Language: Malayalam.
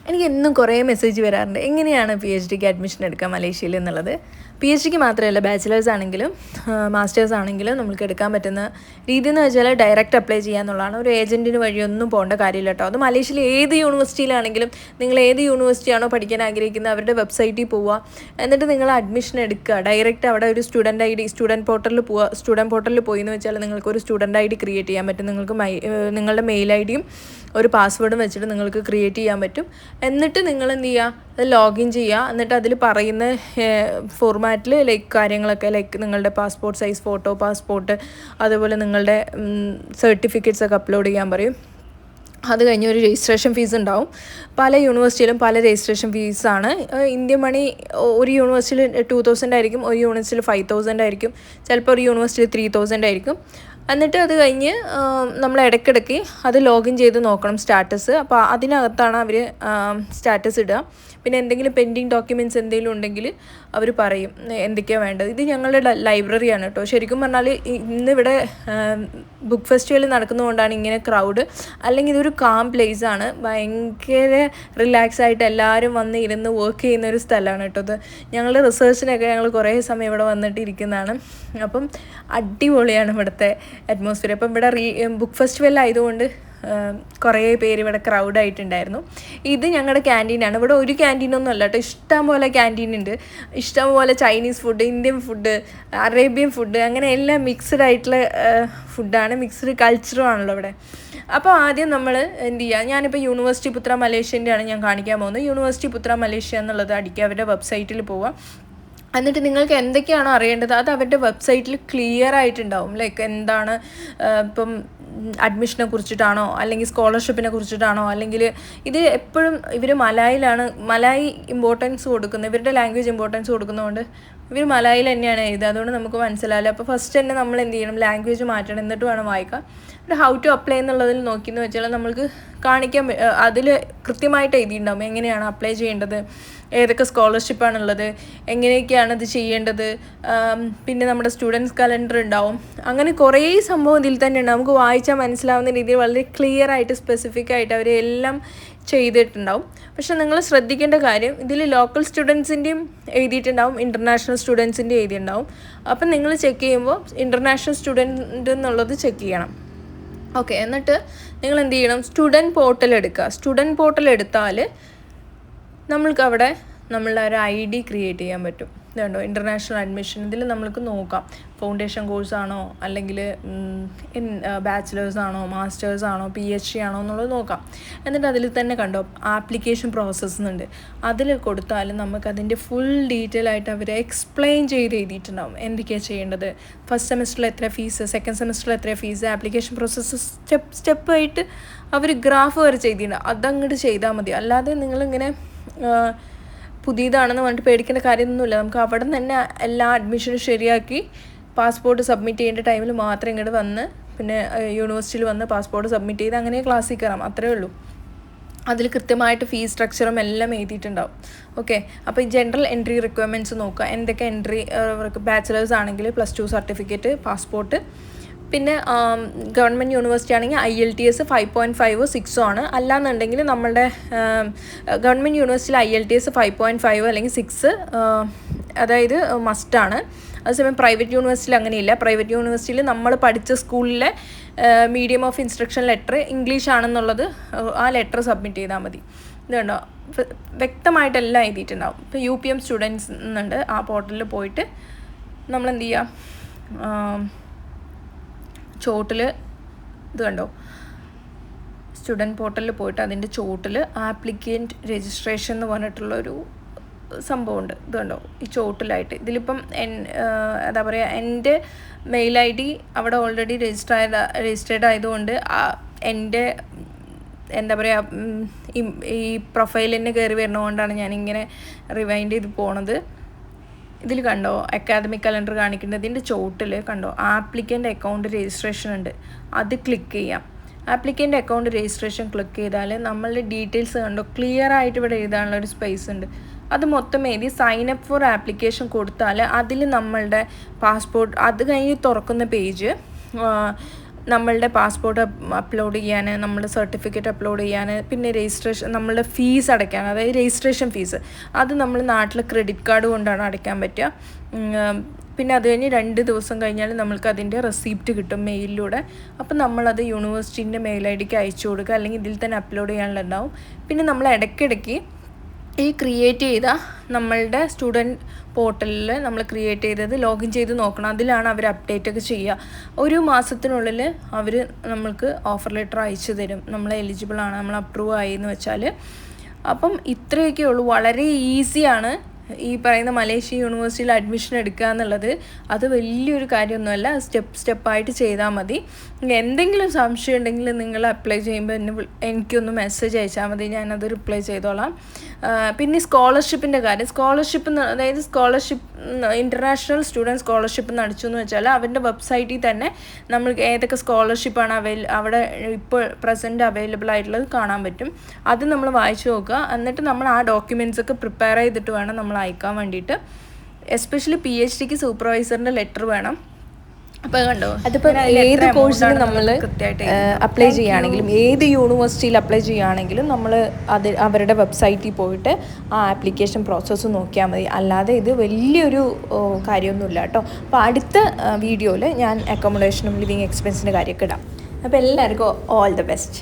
എനിക്ക് എന്നും കുറേ മെസ്സേജ് വരാറുണ്ട് എങ്ങനെയാണ് PhDക്ക് അഡ്മിഷൻ എടുക്കുക മലേഷ്യയിൽ എന്നുള്ളത്. PhDക്ക് മാത്രമല്ല, ബാച്ചിലേഴ്സ് ആണെങ്കിലും മാസ്റ്റേഴ്സ് ആണെങ്കിലും നമുക്ക് എടുക്കാൻ പറ്റുന്ന രീതി എന്ന് വെച്ചാൽ ഡയറക്റ്റ് അപ്ലൈ ചെയ്യാന്നുള്ളതാണ്. ഒരു ഏജൻറ്റിന് വഴിയൊന്നും പോകേണ്ട കാര്യമില്ല കേട്ടോ. അത് മലേഷ്യയിൽ ഏത് യൂണിവേഴ്സിറ്റിയിലാണെങ്കിലും നിങ്ങൾ ഏത് യൂണിവേഴ്സിറ്റിയാണോ പഠിക്കാൻ ആഗ്രഹിക്കുന്നത് അവരുടെ വെബ്സൈറ്റിൽ പോവുക, എന്നിട്ട് നിങ്ങൾ അഡ്മിഷൻ എടുക്കുക. ഡയറക്റ്റ് അവിടെ ഒരു സ്റ്റുഡൻറ്റ് ID സ്റ്റുഡൻറ്റ് പോർട്ടലിൽ പോവുക. സ്റ്റുഡൻറ്റ് പോർട്ടലിൽ പോയി എന്ന് വെച്ചാൽ നിങ്ങൾക്കൊരു സ്റ്റുഡൻറ്റ് ID ക്രിയേറ്റ് ചെയ്യാൻ പറ്റും. നിങ്ങൾക്ക് നിങ്ങളുടെ മെയിൽ IDയും ഒരു പാസ്വേഡും വെച്ചിട്ട് നിങ്ങൾക്ക് ക്രിയേറ്റ് ചെയ്യാൻ പറ്റും. എന്നിട്ട് നിങ്ങൾ എന്ത് ചെയ്യുക, അത് ലോഗിൻ ചെയ്യുക. എന്നിട്ട് അതിൽ പറയുന്ന ഫോർമാറ്റിൽ കാര്യങ്ങളൊക്കെ നിങ്ങളുടെ പാസ്പോർട്ട് സൈസ് ഫോട്ടോ, പാസ്പോർട്ട്, അതുപോലെ നിങ്ങളുടെ സർട്ടിഫിക്കറ്റ്സ് ഒക്കെ അപ്ലോഡ് ചെയ്യാൻ പറയും. അത് കഴിഞ്ഞ് ഒരു രജിസ്ട്രേഷൻ ഫീസ് ഉണ്ടാവും. പല യൂണിവേഴ്സിറ്റിയിലും പല രജിസ്ട്രേഷൻ ഫീസാണ്. ഇന്ത്യൻ മണി ഒരു യൂണിവേഴ്സിറ്റിയിൽ 2000 ആയിരിക്കും, ഒരു യൂണിവേഴ്സിറ്റിയിൽ 5000 ആയിരിക്കും, ചിലപ്പോൾ ഒരു യൂണിവേഴ്സിറ്റിയിൽ 3000 ആയിരിക്കും. എന്നിട്ട് അത് കഴിഞ്ഞ് നമ്മൾ ഇടയ്ക്കിടയ്ക്ക് അത് ലോഗിൻ ചെയ്ത് നോക്കണം സ്റ്റാറ്റസ്. അപ്പോൾ അതിനകത്താണ് അവർ സ്റ്റാറ്റസ് ഇടുക. പിന്നെ എന്തെങ്കിലും പെൻഡിങ് ഡോക്യുമെൻറ്റ്സ് എന്തെങ്കിലും ഉണ്ടെങ്കിൽ അവർ പറയും എന്തൊക്കെയാണ് വേണ്ടത്. ഇത് ഞങ്ങളുടെ ലൈബ്രറിയാണ് കേട്ടോ. ശരിക്കും പറഞ്ഞാൽ ഇന്നിവിടെ ബുക്ക് ഫെസ്റ്റിവൽ നടക്കുന്നതുകൊണ്ടാണ് ഇങ്ങനെ ക്രൗഡ്. അല്ലെങ്കിൽ ഇതൊരു കാം പ്ലേസ് ആണ്, ഭയങ്കര റിലാക്സ് ആയിട്ട് എല്ലാവരും വന്ന് ഇരുന്ന് വർക്ക് ചെയ്യുന്ന ഒരു സ്ഥലമാണ് കേട്ടോ. ഇത് ഞങ്ങളുടെ റിസർച്ചിനൊക്കെ ഞങ്ങൾ കുറേ സമയം ഇവിടെ വന്നിട്ട് ഇരിക്കുന്നതാണ്. അപ്പം അടിപൊളിയാണ് ഇവിടുത്തെ അറ്റ്മോസ്ഫിയർ. അപ്പം ഇവിടെ ബുക്ക് ഫെസ്റ്റിവൽ ആയതുകൊണ്ട് കുറേ പേര് ഇവിടെ ക്രൗഡായിട്ടുണ്ടായിരുന്നു. ഇത് ഞങ്ങളുടെ ക്യാൻറ്റീനാണ്. ഇവിടെ ഒരു ക്യാൻറ്റീനൊന്നും അല്ല കേട്ടോ, ഇഷ്ടംപോലെ ക്യാൻറ്റീൻ ഉണ്ട്. ഇഷ്ടംപോലെ Chinese food, Indian food, Arabian food, അങ്ങനെ എല്ലാം മിക്സ്ഡ് ആയിട്ടുള്ള ഫുഡാണ്. മിക്സ്ഡ് കൾച്ചറും ആണല്ലോ ഇവിടെ. അപ്പോൾ ആദ്യം നമ്മൾ എന്ത് ചെയ്യുക, ഞാനിപ്പോൾ യൂണിവേഴ്സിറ്റി പുത്ര മലേഷ്യൻ്റെയാണ് ഞാൻ കാണിക്കാൻ പോകുന്നത്. യൂണിവേഴ്സിറ്റി പുത്ര മലേഷ്യ എന്നുള്ളത് അടിക്കുക, അവരുടെ വെബ്സൈറ്റിൽ പോവുക. എന്നിട്ട് നിങ്ങൾക്ക് എന്തൊക്കെയാണോ അറിയേണ്ടത് അത് അവരുടെ വെബ്സൈറ്റിൽ ക്ലിയർ ആയിട്ടുണ്ടാവും. ലൈക്ക് എന്താണ് ഇപ്പം അഡ്മിഷനെ കുറിച്ചിട്ടാണോ, അല്ലെങ്കിൽ സ്കോളർഷിപ്പിനെ കുറിച്ചിട്ടാണോ, അല്ലെങ്കിൽ ഇത് എപ്പോഴും ഇവർ മലായി ഇമ്പോർട്ടൻസ് കൊടുക്കുന്നത്, ഇവരുടെ ലാംഗ്വേജ് ഇമ്പോർട്ടൻസ് കൊടുക്കുന്നതുകൊണ്ട് ഇവർ മലായിൽ തന്നെയാണ് എഴുതുക. അതുകൊണ്ട് നമുക്ക് മനസ്സിലാവില്ല. അപ്പോൾ ഫസ്റ്റ് തന്നെ നമ്മൾ എന്ത് ചെയ്യണം, ലാംഗ്വേജ് മാറ്റണം, എന്നിട്ട് വേണം വായിക്കാം. ഒരു ഹൗ ടു അപ്ലൈ എന്നുള്ളതിൽ നോക്കിയെന്ന് വെച്ചാൽ നമ്മൾക്ക് കാണിക്കാൻ അതിൽ കൃത്യമായിട്ട് എഴുതിയിട്ടുണ്ടാകും എങ്ങനെയാണ് അപ്ലൈ ചെയ്യേണ്ടത്, ഏതൊക്കെ സ്കോളർഷിപ്പാണുള്ളത്, എങ്ങനെയൊക്കെയാണ് ഇത് ചെയ്യേണ്ടത്. പിന്നെ നമ്മുടെ സ്റ്റുഡൻസ് കലണ്ടർ ഉണ്ടാവും. അങ്ങനെ കുറേ സംഭവം ഇതിൽ തന്നെ ഉണ്ട്. നമുക്ക് വായിച്ചാൽ മനസ്സിലാവുന്ന രീതിയിൽ വളരെ ക്ലിയർ ആയിട്ട് സ്പെസിഫിക് ആയിട്ട് അവരെല്ലാം ചെയ്തിട്ടുണ്ടാവും. പക്ഷെ നിങ്ങൾ ശ്രദ്ധിക്കേണ്ട കാര്യം, ഇതിൽ ലോക്കൽ സ്റ്റുഡൻസിൻ്റെയും എഴുതിയിട്ടുണ്ടാവും, ഇൻ്റർനാഷണൽ സ്റ്റുഡൻസിൻ്റെ എഴുതിയിട്ടുണ്ടാവും. അപ്പം നിങ്ങൾ ചെക്ക് ചെയ്യുമ്പോൾ ഇൻ്റർനാഷണൽ സ്റ്റുഡൻറ്റ് എന്നുള്ളത് ചെക്ക് ചെയ്യണം. ഓക്കെ, എന്നിട്ട് നിങ്ങൾ എന്ത് ചെയ്യണം, സ്റ്റുഡൻറ്റ് പോർട്ടൽ എടുക്കുക. സ്റ്റുഡൻറ്റ് പോർട്ടൽ എടുത്താൽ നമ്മൾക്ക് അവിടെ നമ്മളുടെ ഒരു ID ക്രിയേറ്റ് ചെയ്യാൻ പറ്റും. ഇതുണ്ടോ, ഇൻ്റർനാഷണൽ അഡ്മിഷൻ. ഇതിൽ നമ്മൾക്ക് നോക്കാം ഫൗണ്ടേഷൻ കോഴ്സാണോ, അല്ലെങ്കിൽ ബാച്ചിലേഴ്സ് ആണോ, മാസ്റ്റേഴ്സ് ആണോ, PhD ആണോ എന്നുള്ളത് നോക്കാം. എന്നിട്ട് അതിൽ തന്നെ കണ്ടോ ആപ്ലിക്കേഷൻ പ്രോസസ്സ് ഉണ്ട്. അതിൽ കൊടുത്താൽ നമുക്കതിൻ്റെ ഫുൾ ഡീറ്റെയിൽ ആയിട്ട് അവർ എക്സ്പ്ലെയിൻ ചെയ്ത് എഴുതിയിട്ടുണ്ടാവും എന്തൊക്കെയാണ് ചെയ്യേണ്ടത്. ഫസ്റ്റ് സെമസ്റ്ററിൽ എത്ര ഫീസ്, സെക്കൻഡ് സെമസ്റ്ററിൽ എത്ര ഫീസ്, ആപ്ലിക്കേഷൻ പ്രോസസ്സ് സ്റ്റെപ്പായിട്ട് അവർ ഗ്രാഫ് വരെ ചെയ്തിട്ടുണ്ടാവും. അതങ്ങോട്ട് ചെയ്താൽ മതി. അല്ലാതെ നിങ്ങളിങ്ങനെ പുതിയതാണെന്ന് പറഞ്ഞിട്ട് പേടിക്കേണ്ട കാര്യമൊന്നുമില്ല. നമുക്ക് അവിടെ നിന്ന് തന്നെ എല്ലാ അഡ്മിഷനും ശരിയാക്കി പാസ്പോർട്ട് സബ്മിറ്റ് ചെയ്യേണ്ട ടൈമിൽ മാത്രം ഇങ്ങോട്ട് വന്ന് പിന്നെ യൂണിവേഴ്സിറ്റിയിൽ വന്ന് പാസ്പോർട്ട് സബ്മിറ്റ് ചെയ്ത് അങ്ങനെ ക്ലാസ്സിൽ കയറാം. അത്രയേ ഉള്ളൂ. അതിൽ കൃത്യമായിട്ട് ഫീസ് സ്ട്രക്ചറും എല്ലാം എഴുതിയിട്ടുണ്ടാവും. ഓക്കെ, അപ്പോൾ ഈ ജനറൽ എൻട്രി റിക്വയർമെൻറ്റ്സ് നോക്കുക. എന്തൊക്കെ എൻട്രി, ബാച്ചിലേഴ്സ് ആണെങ്കിൽ +2 സർട്ടിഫിക്കറ്റ്, പാസ്പോർട്ട്. പിന്നെ ഗവൺമെൻറ് യൂണിവേഴ്സിറ്റി ആണെങ്കിൽ IELTS 5.5 6 ആണ്. അല്ലാന്നുണ്ടെങ്കിൽ നമ്മളുടെ ഗവൺമെൻറ് യൂണിവേഴ്സിറ്റിയിൽ IELTS 5.5 അല്ലെങ്കിൽ 6 അതായത് മസ്റ്റാണ്. അതേസമയം പ്രൈവറ്റ് യൂണിവേഴ്സിറ്റിയിൽ അങ്ങനെയില്ല. പ്രൈവറ്റ് യൂണിവേഴ്സിറ്റിയിൽ നമ്മൾ പഠിച്ച സ്കൂളിലെ medium of instruction letter English ആണെന്നുള്ളത് ആ ലെറ്റർ സബ്മിറ്റ് ചെയ്താൽ മതി. ഇതുണ്ടോ, വ്യക്തമായിട്ടെല്ലാം എഴുതിയിട്ടുണ്ടാവും. ഇപ്പോൾ UPM സ്റ്റുഡൻസ് എന്നുണ്ട്, ആ പോർട്ടലിൽ പോയിട്ട് നമ്മളെന്ത് ചെയ്യുക, ചോട്ടിൽ ഇത് കണ്ടോ, സ്റ്റുഡൻറ്റ് പോർട്ടലിൽ പോയിട്ട് അതിൻ്റെ ചോട്ടിൽ ആപ്ലിക്കൻറ്റ് രജിസ്ട്രേഷൻ എന്ന് പറഞ്ഞിട്ടുള്ളൊരു സംഭവമുണ്ട്. ഇത് കണ്ടോ, ഈ ചോട്ടിലായിട്ട്. ഇതിലിപ്പം എന്താ പറയുക, എൻ്റെ മെയിൽ ID അവിടെ ഓൾറെഡി രജിസ്റ്റേർഡ് ആയതുകൊണ്ട് എൻ്റെ എന്താ പറയുക ഈ പ്രൊഫൈലിന് കയറി വരുന്നതുകൊണ്ടാണ് ഞാനിങ്ങനെ റിവൈൻഡ് ചെയ്ത് പോണത്. ഇതിൽ കണ്ടോ അക്കാദമിക് കലണ്ടർ കാണിക്കേണ്ടത്. ഇതിൻ്റെ ചോട്ടിൽ കണ്ടോ ആപ്ലിക്കൻ്റ് അക്കൗണ്ട് രജിസ്ട്രേഷൻ ഉണ്ട്. അത് ക്ലിക്ക് ചെയ്യാം. ആപ്ലിക്കൻ്റ് അക്കൗണ്ട് രജിസ്ട്രേഷൻ ക്ലിക്ക് ചെയ്താൽ നമ്മളുടെ ഡീറ്റെയിൽസ് കണ്ടോ ക്ലിയർ ആയിട്ട് ഇവിടെ എഴുതാനുള്ള ഒരു സ്പേസ് ഉണ്ട്. അത് മൊത്തം എഴുതി സൈൻ അപ്പ് ഫോർ ആപ്ലിക്കേഷൻ കൊടുത്താൽ അതിൽ നമ്മളുടെ പാസ്പോർട്ട്, അത് കഴിഞ്ഞ് തുറക്കുന്ന പേജ് നമ്മളുടെ പാസ്പോർട്ട് അപ്ലോഡ് ചെയ്യാൻ, നമ്മുടെ സർട്ടിഫിക്കറ്റ് അപ്ലോഡ് ചെയ്യാൻ, പിന്നെ രജിസ്ട്രേഷൻ, നമ്മളുടെ ഫീസ് അടയ്ക്കാൻ, അതായത് രജിസ്ട്രേഷൻ ഫീസ് അത് നമ്മൾ നാട്ടിൽ ക്രെഡിറ്റ് കാർഡ് കൊണ്ടാണ് അടയ്ക്കാൻ പറ്റുക. പിന്നെ അത് കഴിഞ്ഞ് 2 ദിവസം കഴിഞ്ഞാൽ നമ്മൾക്ക് അതിൻ്റെ റെസിപ്റ്റ് കിട്ടും മെയിലിലൂടെ. അപ്പം നമ്മളത് യൂണിവേഴ്സിറ്റീൻ്റെ മെയിൽ ഐ ഡിക്ക് അയച്ചു കൊടുക്കുക, അല്ലെങ്കിൽ ഇതിൽ തന്നെ അപ്ലോഡ് ചെയ്യാനുണ്ടാവും. പിന്നെ നമ്മൾ ഇടയ്ക്കിടയ്ക്ക് ഈ ക്രിയേറ്റ് ചെയ്ത നമ്മളുടെ സ്റ്റുഡൻറ്റ് പോർട്ടലിൽ നമ്മൾ ക്രിയേറ്റ് ചെയ്തത് ലോഗിൻ ചെയ്ത് നോക്കണം. അതിലാണ് അവർ അപ്ഡേറ്റ് ഒക്കെ ചെയ്യുക. 1 മാസത്തിനുള്ളിൽ അവർ നമ്മൾക്ക് ഓഫർ ലെറ്റർ അയച്ചു തരും, നമ്മൾ എലിജിബിളാണ്, നമ്മൾ അപ്രൂവ് ആയി എന്ന് വെച്ചാൽ. അപ്പം ഇത്രയൊക്കെ ഉള്ളൂ. വളരെ ഈസിയാണ് ഈ പറയുന്ന മലേഷ്യ യൂണിവേഴ്സിറ്റിയിൽ അഡ്മിഷൻ എടുക്കുക എന്നുള്ളത്. അത് വലിയൊരു കാര്യമൊന്നുമല്ല, സ്റ്റെപ്പായിട്ട് ചെയ്താൽ മതി. എന്തെങ്കിലും സംശയം ഉണ്ടെങ്കിൽ നിങ്ങൾ അപ്ലൈ ചെയ്യുമ്പോൾ എനിക്കൊന്ന് മെസ്സേജ് അയച്ചാൽ മതി, ഞാനത് റിപ്ലൈ ചെയ്തോളാം. പിന്നെ സ്കോളർഷിപ്പിൻ്റെ കാര്യം, അതായത് സ്കോളർഷിപ്പ് ഇൻ്റർനാഷണൽ സ്റ്റുഡൻറ്റ് സ്കോളർഷിപ്പ് നടച്ചു എന്ന് വെച്ചാൽ അവരുടെ വെബ്സൈറ്റിൽ തന്നെ നമ്മൾ ഏതൊക്കെ സ്കോളർഷിപ്പാണ് അവിടെ ഇപ്പോൾ പ്രസൻറ്റ് അവൈലബിൾ ആയിട്ടുള്ളത് കാണാൻ പറ്റും. അത് നമ്മൾ വായിച്ചു നോക്കുക. എന്നിട്ട് നമ്മൾ ആ ഡോക്യുമെൻറ്റ്സ് ഒക്കെ പ്രിപ്പയർ ചെയ്തിട്ട് വേണം നമ്മൾ അയക്കാൻ വേണ്ടിയിട്ട്. എസ്പെഷ്യലി PhDക്ക് സൂപ്പർവൈസറിൻ്റെ ലെറ്റർ വേണം. അപ്പോൾ കണ്ടോ, അതിപ്പോൾ ഏത് കോഴ്സിന് നമ്മൾ അപ്ലൈ ചെയ്യുകയാണെങ്കിലും, ഏത് യൂണിവേഴ്സിറ്റിയിൽ അപ്ലൈ ചെയ്യുകയാണെങ്കിലും നമ്മൾ അവരുടെ വെബ്സൈറ്റിൽ പോയിട്ട് ആ ആപ്ലിക്കേഷൻ പ്രോസസ്സ് നോക്കിയാൽ മതി. അല്ലാതെ ഇത് വലിയൊരു കാര്യമൊന്നുമില്ല കേട്ടോ. അപ്പോൾ അടുത്ത വീഡിയോയിൽ ഞാൻ അക്കോമഡേഷനും ലിവിങ് എക്സ്പെൻസിൻ്റെ കാര്യമൊക്കെ ഇടാം. അപ്പോൾ എല്ലാവർക്കും ഓൾ ദ ബെസ്റ്റ്.